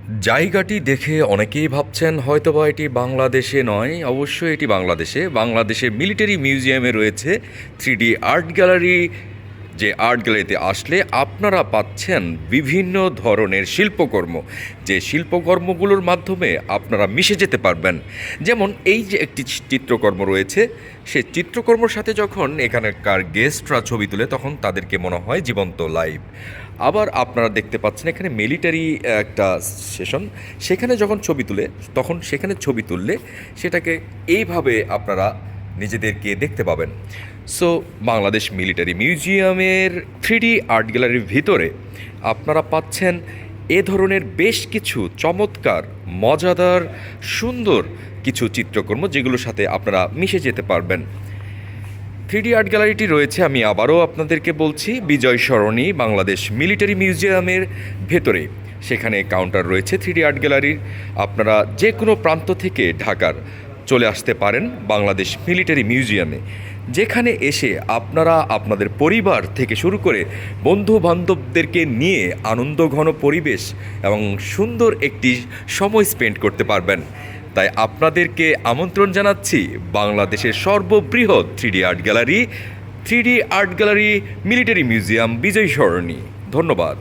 জায়গাটি দেখে অনেকেই ভাবছেন হয়তোবা এটি বাংলাদেশে নয়। অবশ্যই এটি বাংলাদেশে মিলিটারি মিউজিয়ামে রয়েছে 3D আর্ট গ্যালারি। যে আর্ট গ্যালারিতে আসলে আপনারা পাচ্ছেন বিভিন্ন ধরনের শিল্পকর্ম, যে শিল্পকর্মগুলোর মাধ্যমে আপনারা মিশে যেতে পারবেন। যেমন এই যে একটি চিত্রকর্ম রয়েছে, সেই চিত্রকর্মের সাথে যখন এখানকার গেস্টরা ছবি তুলে তখন তাদেরকে মনে হয় জীবন্ত লাইভ। আবার আপনারা দেখতে পাচ্ছেন এখানে মিলিটারি একটা সেশন, সেখানে যখন ছবি তুলে তখন সেখানে ছবি তুললে সেটাকে এইভাবে আপনারা নিজেদেরকে দেখতে পাবেন। সো বাংলাদেশ মিলিটারি মিউজিয়ামের 3D আর্ট গ্যালারির ভিতরে আপনারা পাচ্ছেন এ ধরনের বেশ কিছু চমৎকার, মজাদার, সুন্দর কিছু চিত্রকর্ম যেগুলোর সাথে আপনারা মিশে যেতে পারবেন। 3D আর্ট গ্যালারিটি রয়েছে, আমি আবারও আপনাদেরকে বলছি, বিজয় সরণি বাংলাদেশ মিলিটারি মিউজিয়ামের ভেতরে। সেখানে কাউন্টার রয়েছে 3D আর্ট গ্যালারির। আপনারা যে কোনো প্রান্ত থেকে ঢাকার চলে আসতে পারেন বাংলাদেশ মিলিটারি মিউজিয়ামে, যেখানে এসে আপনারা আপনাদের পরিবার থেকে শুরু করে বন্ধু বান্ধবদেরকে নিয়ে আনন্দঘন পরিবেশ এবং সুন্দর একটি সময় স্পেন্ড করতে পারবেন। তাই আপনাদেরকে আমন্ত্রণ জানাচ্ছি বাংলাদেশের সর্ববৃহৎ 3D art gallery military museum Bijoy Sarani. ধন্যবাদ।